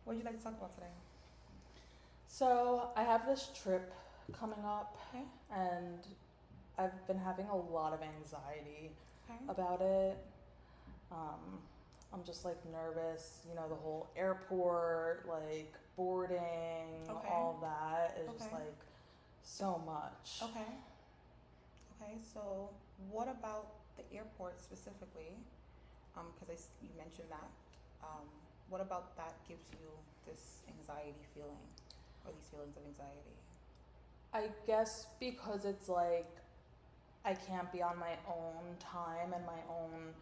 What would you like to talk about today? So I have this trip coming up, Okay. and I've been having a lot of anxiety Okay. about it. Um, I'm just like nervous, the whole airport, like boarding, Okay. all that is just Okay. like so much. Okay. Okay. So, what about the airport specifically? Because you mentioned that. Um, what about that gives you this anxiety feeling, or these feelings of anxiety? I guess because it's like I can't be on my own time and my own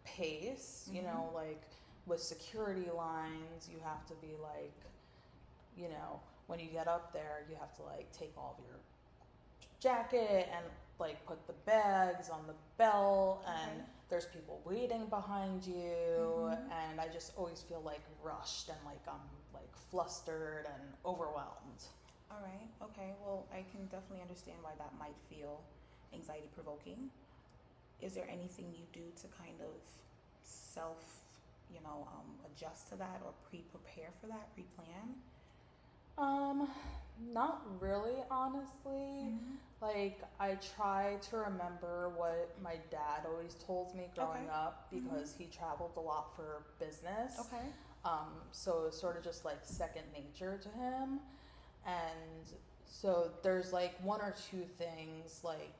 pace, Mm-hmm. like with security lines, you have to be like, when you get up there, you have to like take off your jacket and like put the bags on the belt, Okay. and there's people waiting behind you, Mm-hmm. and I just always feel like rushed and like I'm like flustered and overwhelmed. All right. Okay. Well, I can definitely understand why that might feel anxiety provoking. Is there anything you do to kind of self, adjust to that or prepare for that, pre-plan? Um, Not really, honestly. Mm-hmm. Like, I try to remember what my dad always told me Okay. growing up Mm-hmm. because he traveled a lot for business. Okay. So it was sort of just like second nature to him. And so there's like one or two things like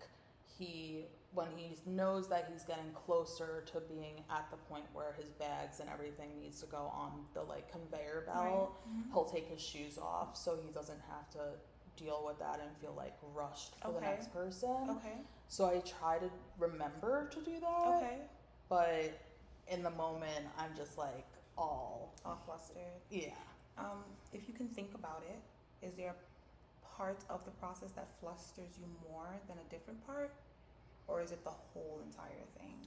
he when he knows that he's getting closer to being at the point where his bags and everything needs to go on the like conveyor Right. belt, Mm-hmm. he'll take his shoes off so he doesn't have to deal with that and feel like rushed for the Okay. next person. Okay. So I try to remember to do that, Okay. but in the moment I'm just like all All flustered. yeah. Um, if you can think about it, is there a part of the process that flusters you more than a different part? Or is it the whole entire thing?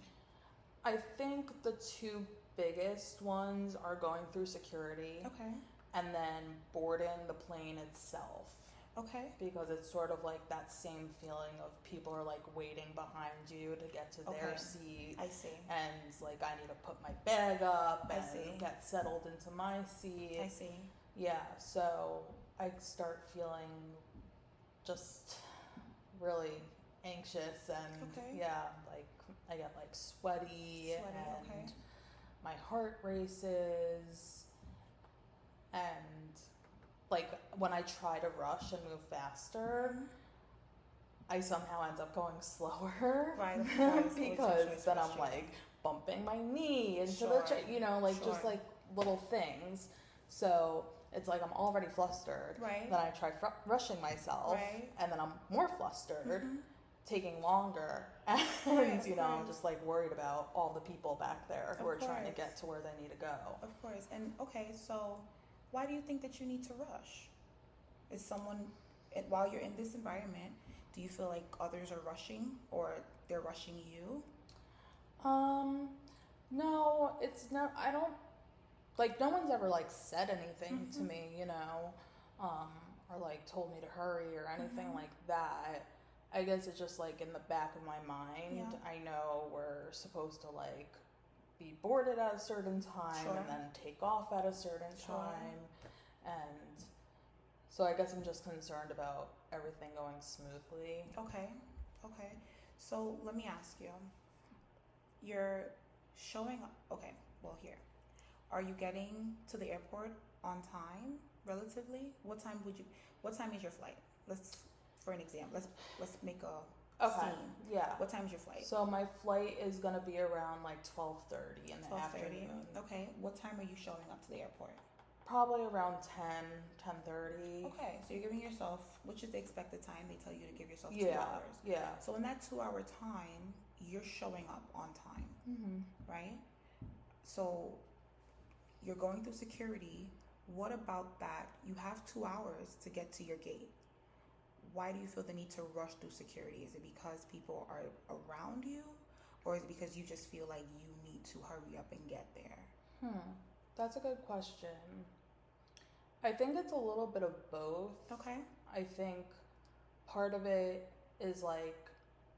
I think the two biggest ones are going through security Okay. and then boarding the plane itself, Okay. because it's sort of like that same feeling of people are like waiting behind you to get to their Okay. seat, I see. and like I need to put my bag up I and see. get settled into my seat. I see. Yeah, so I start feeling just really anxious, and Okay. yeah, like I get like sweaty Sweaty. Okay. and my heart races, and like when I try to rush and move faster, Mm-hmm. I somehow end up going slower Right, of course. Which I'm sure because is then I'm frustrating. like bumping my knee into Sure. like just Sure. like little things. So it's like I'm already flustered. Right. Then I try rushing myself, Right. and then I'm more flustered, Mm-hmm. taking longer, and Right, of I'm course. just like worried about all the people back there who Of are trying to course. get to where they need to go. Of course. And okay, so why do you think that you need to rush? Is someone, while you're in this environment, do you feel like others are rushing or they're rushing you? Um, no, it's not. I don't like. No one's ever like said anything to Mm-hmm. me, um, or like told me to hurry or anything Mm-hmm. like that. I guess it's just like in the back of my Yeah. mind. I know we're supposed to like be boarded at a certain time Sure. and then take off at a certain Sure. time, and so I guess I'm just concerned about everything going smoothly. Okay. Okay. So let me ask you. You're showing up. Okay. Well, here. Are you getting to the airport on time relatively? What time is your flight? Let's for an example. Let's make a Okay, scene. yeah. What time is your flight? So my flight is gonna be around like 12:30 in the 12:30. afternoon. Okay. What time are you showing up to the airport? Probably around 10:30. Okay. So you're giving yourself, which is the expected time. They tell you to give yourself two Yeah, hours. yeah. So in that 2 hour time, you're showing up on time, Mhm. right? So you're going through security. What about that? You have 2 hours to get to your gate. Why do you feel the need to rush through security? Is it because people are around you, or is it because you just feel like you need to hurry up and get there? Hmm. That's a good question. I think it's a little bit of both. Okay. I think part of it is like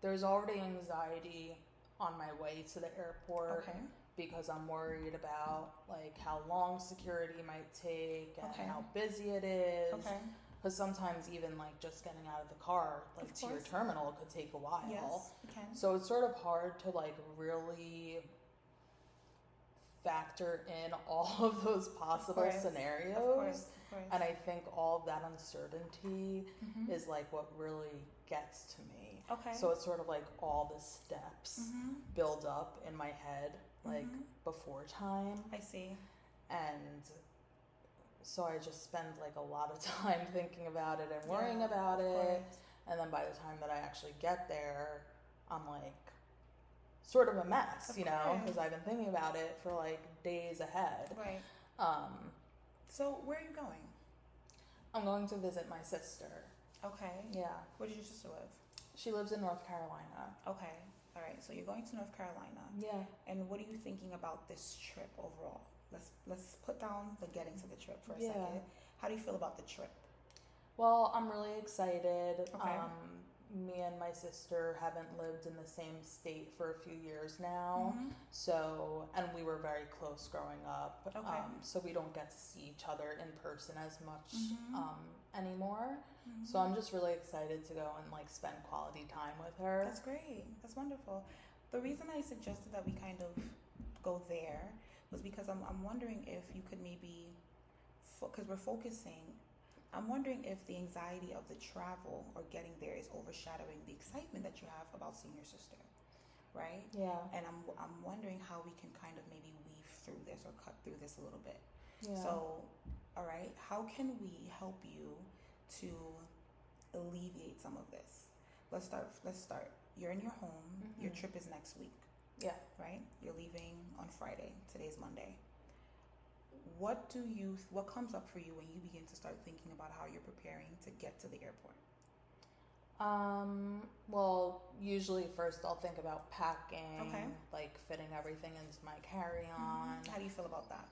there's already anxiety on my way to the airport Okay. because I'm worried about like how long security might take and Okay. how busy it is. Okay. Because sometimes even like just getting out of the car, like Of to your course. terminal, could take a while. Yes, you can. So it's sort of hard to like really factor in all of those possible Of course. scenarios. Of course. Of course. And I think all of that uncertainty Mhm. is like what really gets to me. Okay. So it's sort of like all the steps Mhm. build up in my head like Mhm. before time. I see. And so I just spend like a lot of time thinking about it and worrying Yeah, about of it. course. And then by the time that I actually get there, I'm like sort of a mess, Of you know, course. because I've been thinking about it for like days ahead. Right. Um, So where are you going? I'm going to visit my sister. Okay. Yeah. Where does your sister live? She lives in North Carolina. Okay. All right. So you're going to North Carolina. Yeah. And what are you thinking about this trip overall? Let's put down the getting to the trip for a Yeah. second. How do you feel about the trip? Well, I'm really excited. Okay. Me and my sister haven't lived in the same state for a few years now. Mhm. So, and we were very close growing up. Okay. So we don't get to see each other in person as much Mhm. anymore. Mhm. So I'm just really excited to go and like spend quality time with her. That's great. That's wonderful. The reason I suggested that we kind of go there was because I'm wondering if you could maybe, because we're focusing, I'm wondering if the anxiety of the travel or getting there is overshadowing the excitement that you have about seeing your sister, right? Yeah. And I'm wondering how we can kind of maybe weave through this or cut through this a little bit. Yeah. So, all right, how can we help you to alleviate some of this? Let's start. You're in your home. Mhm. Your trip is next week, Yeah. right? You're leaving on Friday. Today's Monday. What comes up for you when you begin to start thinking about how you're preparing to get to the airport? Well, usually first I'll think about packing, Okay. like fitting everything into my carry-on. How do you feel about that?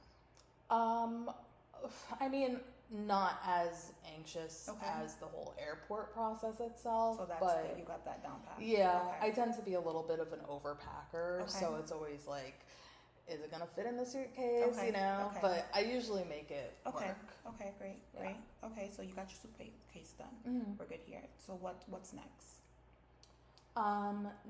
I mean, not as anxious Okay. as the whole airport process itself, So that's but good. You got that down pat. yeah, Okay. I tend to be a little bit of an overpacker, Okay. so it's always like, is it gonna fit in the suitcase, Okay, you know? okay. But I usually make it Okay. work. Okay. Great. Yeah. Great. Okay. So you got your suitcase done. Mhm. We're good here. So what's next?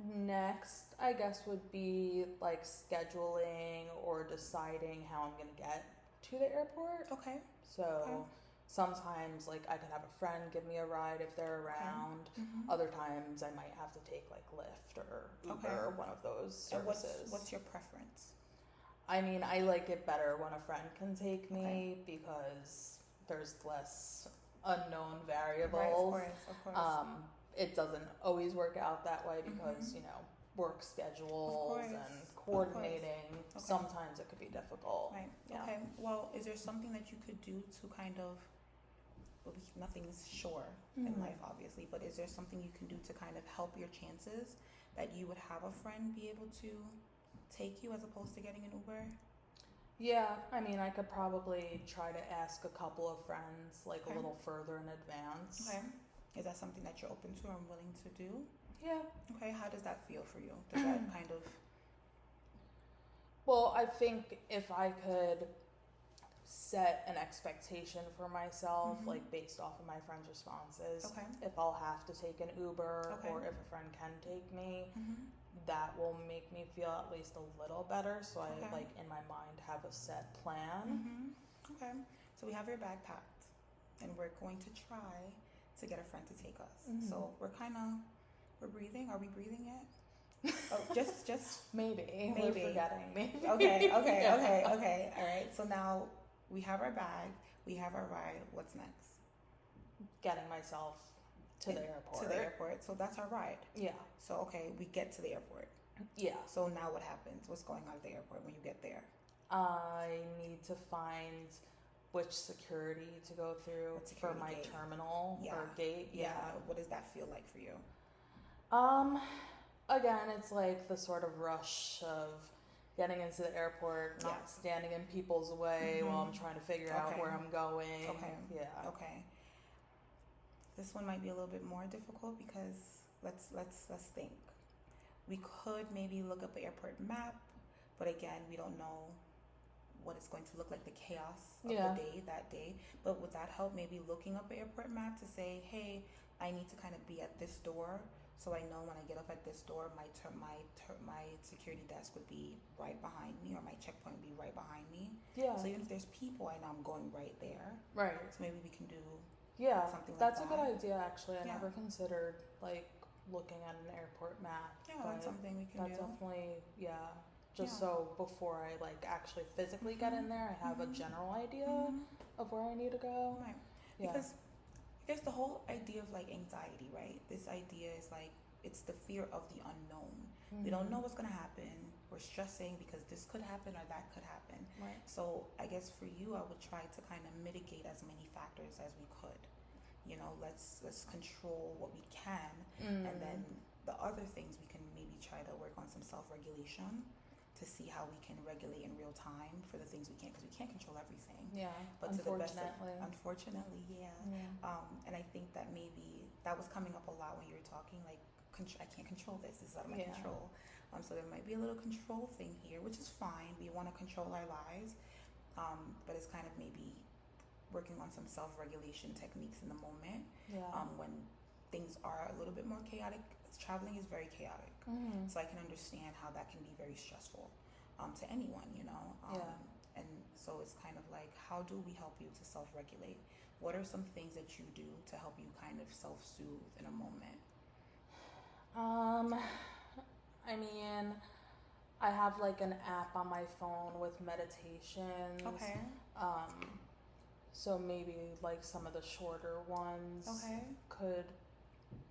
Next, I guess, would be like scheduling or deciding how I'm gonna get to the airport. Okay. So Okay. sometimes, like, I can have a friend give me a ride if they're around. Mhm. Other times, I might have to take like Lyft or Uber Okay. or one of those And services. what's your preference? I mean, I like it better when a friend can take me because there's less unknown variables. Right. Of course. It doesn't always work out that way because, you know, work schedules course, and of coordinating. Okay. Sometimes it could be difficult. Right. Yeah. Okay. Well, is there something that you could do to kind of, well, nothing's sure in Mhm. life, obviously, but is there something you can do to kind of help your chances that you would have a friend be able to take you as opposed to getting an Uber? Yeah, I mean, I could probably try to ask a couple of friends like Okay. a little further in advance. Okay. Is that something that you're open to or willing to do? Yeah. Okay. How does that feel for you? Does that kind of, Well, I think if I could set an expectation for myself, Mhm. like based off of my friends' responses, okay. if I'll have to take an Uber Okay. or if a friend can take me, Mm-hmm. that will make me feel at least a little better. So Okay. I, like, in my mind, have a set plan. Mm-hmm. Okay. So we have your bag packed, and we're going to try to get a friend to take us. Mhm. So we're breathing. Are we breathing yet? Oh, just. Maybe. Maybe. We're forgetting. Maybe. Okay. Yeah. Okay. All right. So now we have our bag. We have our ride. What's next? Getting myself to the airport. To the airport. So that's our ride. Yeah. So okay, we get to the airport. Yeah. So now what happens? What's going on at the airport when you get there? I need to find which security to go through What for security my gate? terminal Yeah. or gate. Yeah. What does that feel like for you? Again, it's like the sort of rush of getting into the airport, not Yeah. standing in people's way while I'm trying to figure out Okay. where I'm going. Okay. Yeah. Okay. This one might be a little bit more difficult because let's think. We could maybe look up an airport map But again, we don't know what it's going to look like, the chaos of Yeah. the day that day. But would that help, maybe looking up an airport map to say, hey, I need to kind of be at this door, so I know when I get up at this door, my security desk would be right behind me, or my checkpoint would be right behind me. Yeah. So even if there's people, I know I'm going right there. Right. So maybe we can do Yeah. something like That's that. a good idea, actually. I Yeah. never considered like looking at an airport map. Yeah, but that's something we can that's do. definitely, yeah. Just Yeah. so before I like actually physically get in there, I have a general idea Mhm. of where I need to go. Right. Yeah. Because I guess the whole idea of like anxiety, right? This idea is like it's the fear of the unknown. We don't know what's gonna happen. We're stressing because this could happen or that could happen. Right. So I guess for you, I would try to kind of mitigate as many factors as we could. You know, let's control what we can, and then the other things we can maybe try to work on some self-regulation to see how we can regulate in real time for the things we can't, because we can't control everything. Yeah. But to the best of, Unfortunately. unfortunately, yeah. Yeah. And I think that maybe that was coming up a lot when you were talking, like, I can't control this. This is out of my Yeah. control. So there might be a little control thing here, which is fine. We want to control our lives, but it's kind of maybe working on some self-regulation techniques in the moment. Yeah. When things are a little bit more chaotic. Traveling is very chaotic, so I can understand how that can be very stressful to anyone, you know. Yeah. And so it's kind of like, how do we help you to self-regulate? What are some things that you do to help you kind of self-soothe in a moment? I mean, I have like an app on my phone with meditations. Okay. So maybe like some of the shorter ones Okay. could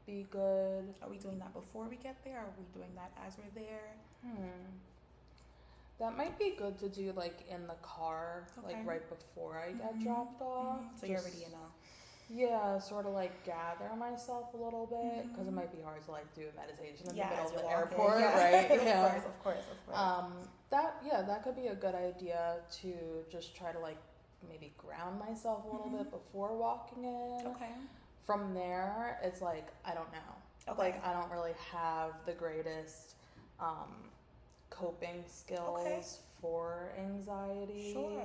be good. Are we doing that before we get there? Or are we doing that as we're there? That might be good to do like in the car, Okay. like right before I get dropped off. So you're already in a... Yeah, sort of like gather myself a little bit, because it might be hard to like do a meditation in the middle as of you're the walking. airport, Yeah. right? Yeah. Of course. That could be a good idea to just try to like maybe ground myself a little bit before walking in. Okay. From there, it's like I don't know. Okay. Like I don't really have the greatest coping skills for anxiety. Sure.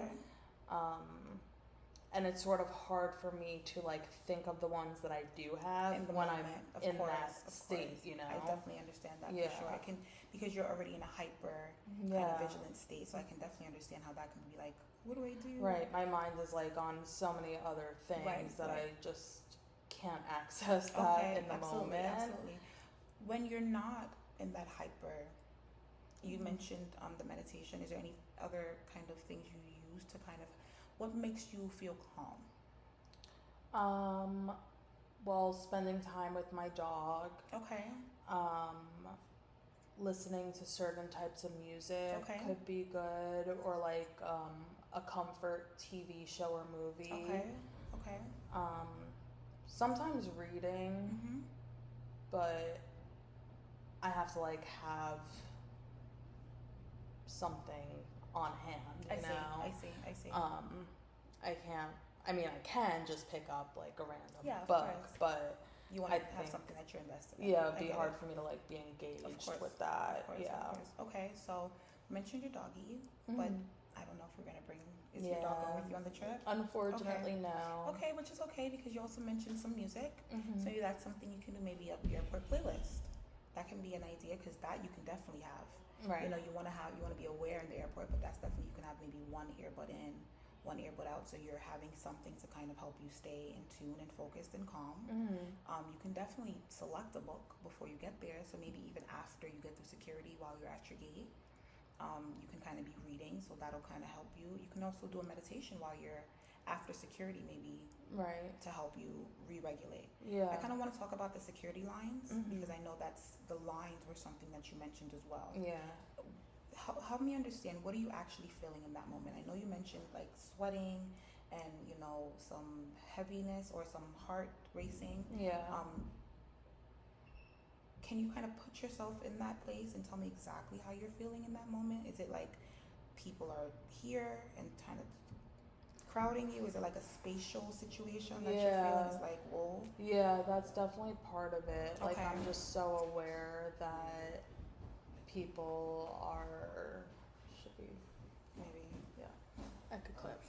And it's sort of hard for me to like think of the ones that I do have In the when moment, I'm of in course, that of state, course. you know. I definitely understand that Yeah. for sure. I can, because you're already in a hyper kind Yeah. of vigilant state, so I can definitely understand how that can be like, what do I do? Right, my mind is like on so many other things Right, that right. I just can't access that in the absolutely, moment. absolutely. When you're not in that hyper, you mentioned the meditation. Is there any other kind of things you use to kind of, what makes you feel calm? Well, spending time with my dog, Okay. listening to certain types of music Okay. could be good, or like a comfort TV show or movie. Okay. Sometimes reading, but I have to like have something on hand, you know? I see. I can't. I mean, I can just pick up like a random Of book, course. but You want I to have think- something that you're invested in. yeah, it'd I be get hard it. for me to like be engaged course, with that. Of course, Yeah. of course. Okay, so you mentioned your doggy, but I don't know if we're gonna bring. Is your dog going with you on the trip? Unfortunately, no. Okay, which is okay because you also mentioned some music. Mhm. So maybe that's something you can do. Maybe a airport playlist. That can be an idea because that you can definitely have. Right. You know, you want to be aware in the airport, but that's definitely, you can have maybe one earbud in, one earbud out, so you're having something to kind of help you stay in tune and focused and calm. You can definitely select a book before you get there, so maybe even after you get through security while you're at your gate, you can kind of be reading, so that'll kind of help you. You can also do a meditation while you're after security, maybe, Right. to help you re-regulate. Yeah. I kind of want to talk about the security lines because I know that's, the lines were something that you mentioned as well. Yeah. Help me understand, what are you actually feeling in that moment? I know you mentioned like sweating and, you know, some heaviness or some heart racing. Yeah. Can you kind of put yourself in that place and tell me exactly how you're feeling in that moment? Is it like people are here and kind of crowding you? Is it like a spatial situation that you're feeling? It's like, whoa. Yeah, that's definitely part of it. Like, Okay. I'm just so aware that people are I could clip.